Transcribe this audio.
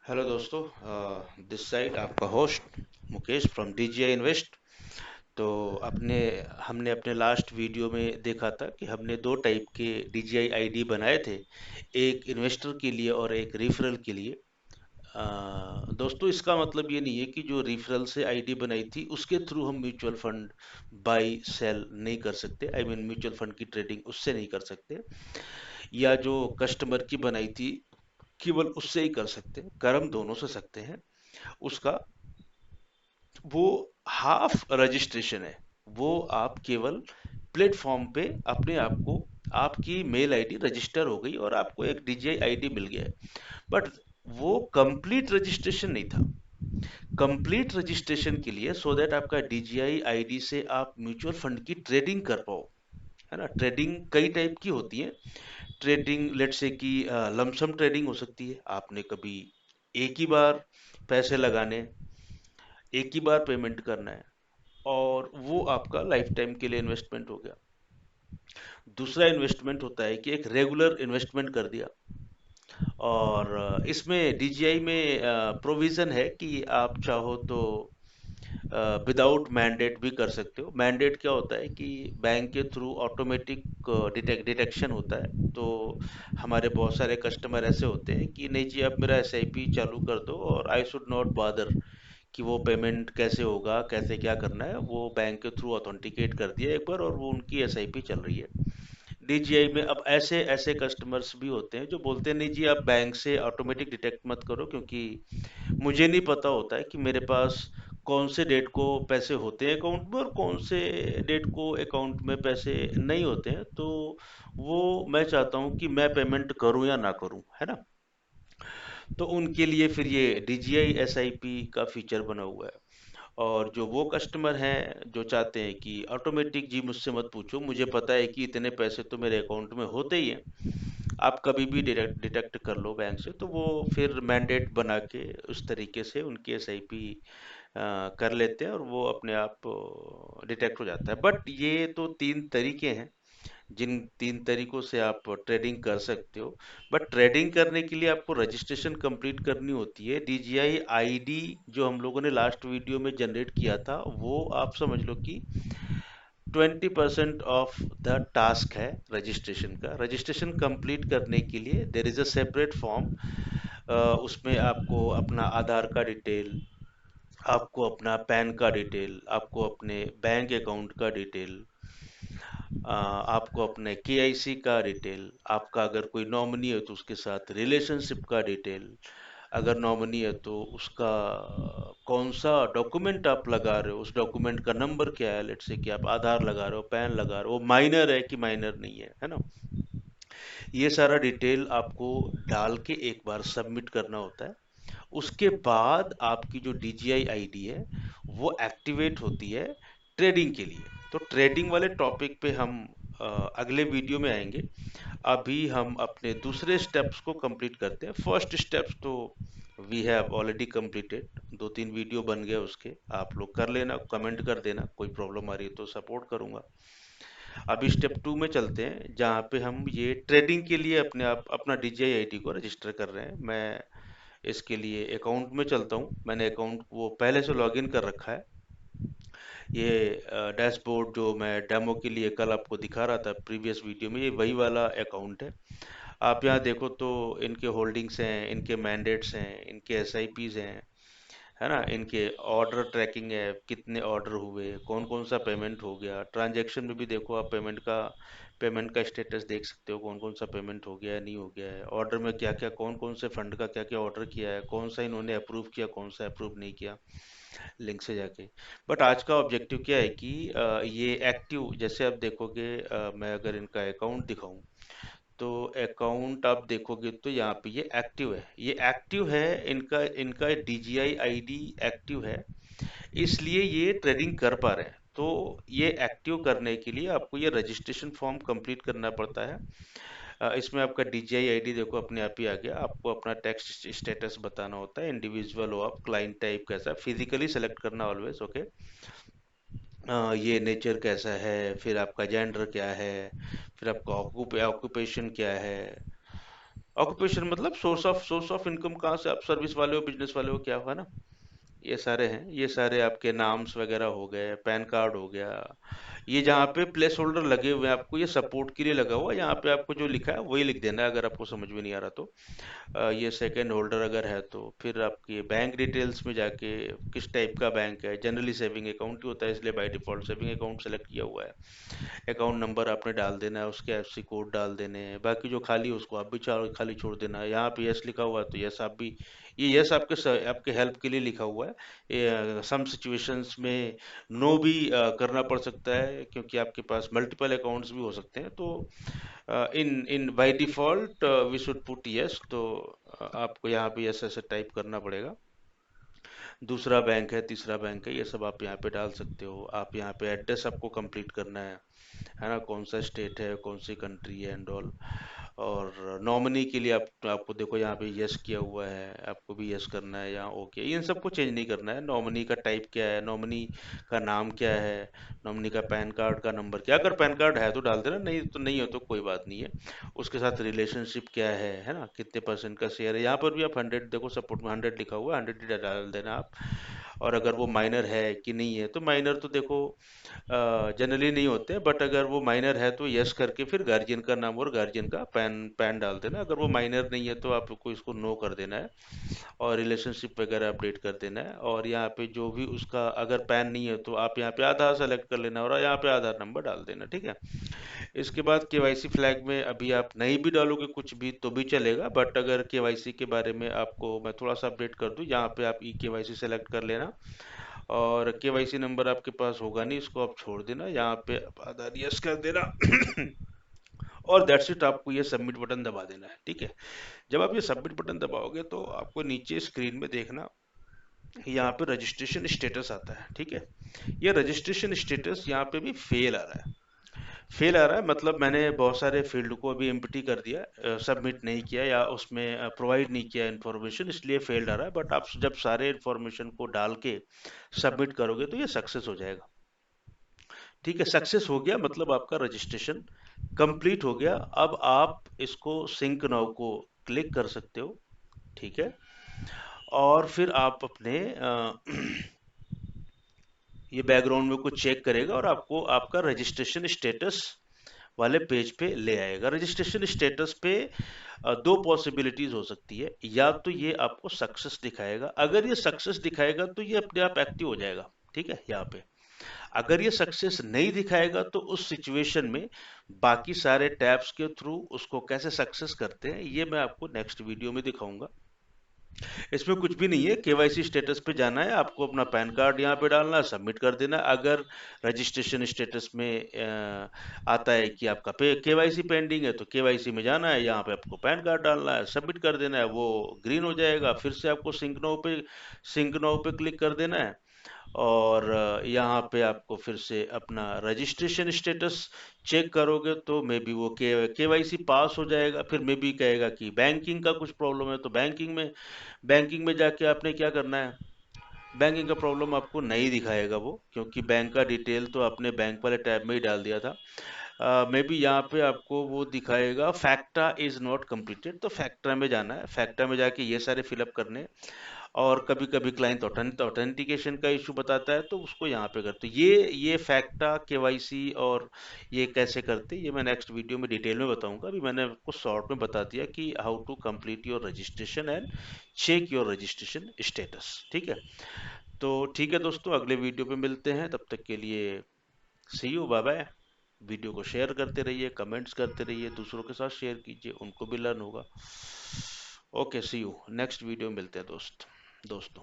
Hello दोस्तों, this side आपका host Mukesh from DJI invest. तो अपने हमने अपने लास्ट वीडियो में देखा था कि हमने दो टाइप के डीजीआई आईडी बनाए थे, एक इन्वेस्टर के लिए और एक रेफरल के लिए। दोस्तों, इसका मतलब ये नहीं है कि जो रेफरल से आईडी बनाई थी उसके थ्रू हम म्यूचुअल फंड बाई सेल नहीं कर सकते। आई मीन म्यूचुअल फंड की ट्रेडिंग उससे नहीं कर सकते, या जो कस्टमर की बनाई थी केवल उससे ही कर सकते हैं। कर हम दोनों से सकते हैं। उसका वो हाफ रजिस्ट्रेशन है। वो आप केवल प्लेटफॉर्म पे अपने आप को, आपकी मेल आईडी रजिस्टर हो गई और आपको एक डीजीआई आईडी मिल गया है। बट वो कंप्लीट रजिस्ट्रेशन नहीं था। कंप्लीट रजिस्ट्रेशन के लिए, सो दैट आपका डीजीआई आईडी से आप म्यूचुअल फंड की ट्रेडिंग कर पाओ, है ना। ट्रेडिंग कई टाइप की होती है। ट्रेडिंग लेट से कि लमसम ट्रेडिंग हो सकती है। आपने कभी एक ही बार पैसे लगाने, एक ही बार पेमेंट करना है, और वो आपका लाइफ टाइम के लिए इन्वेस्टमेंट हो गया। दूसरा इन्वेस्टमेंट होता है कि एक रेगुलर इन्वेस्टमेंट कर दिया। और इसमें डीजीआई में प्रोविजन है कि आप चाहो तो विदाउट मैंडेट भी कर सकते हो। मैंडेट क्या होता है कि बैंक के थ्रू ऑटोमेटिक डिटेक्शन होता है। तो हमारे बहुत सारे कस्टमर ऐसे होते हैं कि नहीं जी, आप मेरा एसआईपी चालू कर दो और आई शुड नॉट बादर कि वो पेमेंट कैसे होगा, कैसे क्या करना है। वो बैंक के थ्रू ऑथेंटिकेट कर दिया एक बार और वो उनकी एसआईपी चल रही है। डीजीआई में अब ऐसे ऐसे कस्टमर्स भी होते हैं जो बोलते हैं नहीं जी, आप बैंक से ऑटोमेटिक डिटेक्ट मत करो, क्योंकि मुझे नहीं पता होता है कि मेरे पास कौन से डेट को पैसे होते हैं अकाउंट में और कौन से डेट को अकाउंट में पैसे नहीं होते हैं। तो वो मैं चाहता हूँ कि मैं पेमेंट करूँ या ना करूँ, है ना। तो उनके लिए फिर ये डीजीआई एसआईपी का फीचर बना हुआ है। और जो वो कस्टमर हैं जो चाहते हैं कि ऑटोमेटिक, जी मुझसे मत पूछो, मुझे पता है कि इतने पैसे तो मेरे अकाउंट में होते ही हैं, आप कभी भी डिटेक्ट डिटेक्ट कर लो बैंक से, तो वो फिर मैंडेट बना के उस तरीके से उनकी एसआईपी कर लेते हैं और वो अपने आप डिटेक्ट हो जाता है। बट ये तो तीन तरीके हैं जिन तीन तरीकों से आप ट्रेडिंग कर सकते हो। बट ट्रेडिंग करने के लिए आपको रजिस्ट्रेशन कंप्लीट करनी होती है। डीजीआई आईडी जो हम लोगों ने लास्ट वीडियो में जनरेट किया था, वो आप समझ लो कि 20% ऑफ द टास्क है रजिस्ट्रेशन का। रजिस्ट्रेशन कंप्लीट करने के लिए there is a separate form. उसमें आपको अपना आधार का डिटेल, आपको अपना पैन का डिटेल, आपको अपने बैंक अकाउंट का डिटेल, आपको अपने केआईसी का डिटेल, आपका अगर कोई नॉमिनी है तो उसके साथ रिलेशनशिप का डिटेल, अगर नॉमिनी है तो उसका कौन सा डॉक्यूमेंट आप लगा रहे हो, उस डॉक्यूमेंट का नंबर क्या है। लेट्स से कि आप आधार लगा रहे हो, पैन लगा रहे हो, माइनर है कि माइनर नहीं है ना। ये सारा डिटेल आपको डाल के एक बार सबमिट करना होता है। उसके बाद आपकी जो डीजीआई आईडी है वो एक्टिवेट होती है ट्रेडिंग के लिए। तो ट्रेडिंग वाले टॉपिक पे हम अगले वीडियो में आएंगे। अभी हम अपने दूसरे स्टेप्स को कंप्लीट करते हैं। फर्स्ट स्टेप्स तो वी हैव ऑलरेडी कंप्लीटेड, दो तीन वीडियो बन गए उसके, आप लोग कर लेना, कमेंट कर देना, कोई प्रॉब्लम आ रही है तो सपोर्ट करूंगा। अभी स्टेप टू में चलते हैं जहाँ पे हम ये ट्रेडिंग के लिए अपने आप अपना डीजीआई आईडी को रजिस्टर कर रहे हैं। मैं इसके लिए अकाउंट में चलता हूँ। मैंने अकाउंट वो पहले से लॉगिन कर रखा है। ये डैशबोर्ड जो मैं डेमो के लिए कल आपको दिखा रहा था प्रीवियस वीडियो में, ये वही वाला अकाउंट है। आप यहाँ देखो तो इनके होल्डिंग्स हैं, इनके मैंडेट्स हैं, इनके एसआईपीज हैं, है ना। इनके ऑर्डर ट्रैकिंग है, कितने ऑर्डर हुए, कौन कौन सा पेमेंट हो गया। ट्रांजैक्शन में भी देखो आप पेमेंट का स्टेटस देख सकते हो, कौन कौन सा पेमेंट हो गया है, नहीं हो गया है। ऑर्डर में क्या क्या, कौन कौन से फंड का क्या क्या ऑर्डर किया है, कौन सा इन्होंने अप्रूव किया, कौन सा अप्रूव नहीं किया, लिंक से जाके। बट आज का ऑब्जेक्टिव क्या है कि ये एक्टिव, जैसे आप देखोगे, मैं अगर इनका अकाउंट दिखाऊं तो अकाउंट आप देखोगे तो यहाँ पे ये एक्टिव है। ये एक्टिव है, इनका इनका डीजीआई आईडी एक्टिव है, इसलिए ये ट्रेडिंग कर पा रहे हैं। तो ये एक्टिव करने के लिए आपको ये रजिस्ट्रेशन फॉर्म कंप्लीट करना पड़ता है। इसमें आपका डीजीआई आईडी देखो अपने आप ही आ गया। आपको अपना टैक्स स्टेटस बताना होता है, इंडिविजुअल हो आप, क्लाइंट टाइप कैसा, फिजिकली सेलेक्ट करना ऑलवेज, ओके। ये नेचर कैसा है, फिर आपका जेंडर क्या है, फिर आपका ऑक्यूपेशन क्या है, ऑक्यूपेशन मतलब सोर्स ऑफ इनकम कहाँ से, आप सर्विस वाले हो, बिजनेस वाले हो, क्या हुआ ना, ये सारे हैं, ये सारे आपके नाम्स वगैरह हो गए, पैन कार्ड हो गया। ये जहाँ पे प्लेस होल्डर लगे हुए हैं आपको, ये सपोर्ट के लिए लगा हुआ है, यहाँ पे आपको जो लिखा है वही लिख देना है अगर आपको समझ में नहीं आ रहा तो। ये सेकंड होल्डर अगर है तो फिर आपकी बैंक डिटेल्स में जाके किस टाइप का बैंक है, जनरली सेविंग अकाउंट ही होता है इसलिए by default saving account select किया हुआ है। अकाउंट नंबर आपने डाल देना है, उसके एफसी कोड डाल देने हैं, बाकी जो खाली है उसको आप भी खाली छोड़ देना है। यहाँ पे यस लिखा हुआ है तो यस आप भी, ये यस आपके हेल्प के लिए लिखा हुआ है। सम सिचुएशंस में नो भी करना पड़ सकता है क्योंकि आपके पास मल्टीपल अकाउंट्स भी हो सकते हैं, तो in in by default we should put yes, तो आपको यहाँ पे यस ऐसे टाइप करना पड़ेगा। दूसरा बैंक है, तीसरा बैंक है, ये सब आप यहाँ पे डाल सकते हो। आप यहाँ पे एड्रेस आपको कंप्लीट करना है ना, कौन सा स्टेट है, कौन सी कंट्री है एंड ऑल। और नॉमिनी के लिए आपको देखो यहाँ पे यस किया हुआ है, आपको भी यस करना है यहाँ, ओके, इन सबको चेंज नहीं करना है। नॉमिनी का टाइप क्या है, नॉमिनी का नाम क्या है, नॉमिनी का पैन कार्ड का नंबर क्या, अगर पैन कार्ड है तो डाल देना, नहीं तो नहीं हो तो कोई बात नहीं है। उसके साथ रिलेशनशिप क्या है ना, कितने परसेंट का शेयर है, यहाँ पर भी आप 100, देखो सपोर्ट में 100 लिखा हुआ है, 100 ही डाल देना आप। और अगर वो माइनर है कि नहीं है, तो माइनर तो देखो जनरली नहीं होते, बट अगर वो माइनर है तो यस करके फिर गार्जियन का नाम और गार्जियन का पैन पैन डाल देना। अगर वो माइनर नहीं है तो आपको इसको नो कर देना है और रिलेशनशिप वगैरह अपडेट कर देना है। और यहाँ पे जो भी उसका अगर पैन नहीं है तो आप यहाँ पे आधार सेलेक्ट कर लेना और यहाँ पे आधार नंबर डाल देना, ठीक है। इसके बाद केवाईसी फ्लैग में अभी आप नहीं भी डालोगे कुछ भी तो भी चलेगा, बट अगर केवाईसी के बारे में आपको मैं थोड़ा सा अपडेट कर दूं, यहाँ पे आप ई केवाईसी सेलेक्ट कर लेना और केवाईसी नंबर आपके पास होगा नहीं, इसको आप छोड़ देना, यहाँ पे आप आधार यस कर देना और दैट्स इट, आपको ये सबमिट बटन दबा देना है, ठीक है। जब आप ये सबमिट बटन दबाओगे तो आपको नीचे स्क्रीन में देखना यहाँ पे रजिस्ट्रेशन स्टेटस आता है, ठीक है। ये रजिस्ट्रेशन स्टेटस यहाँ पे भी फेल आ रहा है। फेल आ रहा है मतलब मैंने बहुत सारे फील्ड को अभी एम्प्टी कर दिया, सबमिट नहीं किया या उसमें प्रोवाइड नहीं किया इन्फॉर्मेशन, इसलिए फेल्ड आ रहा है। बट आप जब सारे इन्फॉर्मेशन को डाल के सबमिट करोगे तो ये सक्सेस हो जाएगा, ठीक है। सक्सेस हो गया मतलब आपका रजिस्ट्रेशन कंप्लीट हो गया। अब आप इसको सिंक नाउ को क्लिक कर सकते हो, ठीक है। और फिर आप अपने ये बैकग्राउंड में कुछ चेक करेगा और आपको आपका रजिस्ट्रेशन स्टेटस वाले पेज पे ले आएगा। रजिस्ट्रेशन स्टेटस पे दो पॉसिबिलिटीज हो सकती है, या तो ये आपको सक्सेस दिखाएगा, अगर ये सक्सेस दिखाएगा तो ये अपने आप एक्टिव हो जाएगा, ठीक है। यहाँ पे अगर ये सक्सेस नहीं दिखाएगा तो उस सिचुएशन में बाकी सारे टैब्स के थ्रू उसको कैसे सक्सेस करते हैं ये मैं आपको नेक्स्ट वीडियो में दिखाऊंगा। इसमें कुछ भी नहीं है, केवाईसी स्टेटस पे जाना है, आपको अपना पैन कार्ड यहाँ पे डालना है, सबमिट कर देना है। अगर रजिस्ट्रेशन स्टेटस में आता है कि आपका केवाईसी पेंडिंग है तो केवाईसी में जाना है, यहाँ पे आपको पैन कार्ड डालना है, सबमिट कर देना है, वो ग्रीन हो जाएगा। फिर से आपको सिंक नाउ पे क्लिक कर देना है और यहाँ पे आपको फिर से अपना रजिस्ट्रेशन स्टेटस चेक करोगे तो मे बी वो केवाईसी पास हो जाएगा। फिर मे बी कहेगा कि बैंकिंग का कुछ प्रॉब्लम है, तो बैंकिंग में जाके आपने क्या करना है, बैंकिंग का प्रॉब्लम आपको नहीं दिखाएगा वो, क्योंकि बैंक का डिटेल तो आपने बैंक वाले टैब में ही डाल दिया था। मे बी यहाँ पे आपको वो दिखाएगा फैक्टा इज नॉट कंप्लीटेड, तो फैक्टा में जाना है, फैक्टा में जाके ये सारे फिलअप करने। और कभी कभी क्लाइंट ऑथेंटिकेशन का इशू बताता है तो उसको यहाँ पे करते, ये फैक्टा केवाईसी और ये कैसे करते ये मैं नेक्स्ट वीडियो में डिटेल में बताऊंगा। अभी मैंने आपको शॉर्ट में बता दिया कि how to complete your registration and check your registration status, ठीक है। तो ठीक है दोस्तों, अगले वीडियो पे मिलते हैं, तब तक के लिए सी यू, बाय बाय। वीडियो को शेयर करते रहिए, कमेंट्स करते रहिए, दूसरों के साथ शेयर कीजिए, उनको भी लर्न होगा। Okay, see you, next video में मिलते हैं दोस्तों।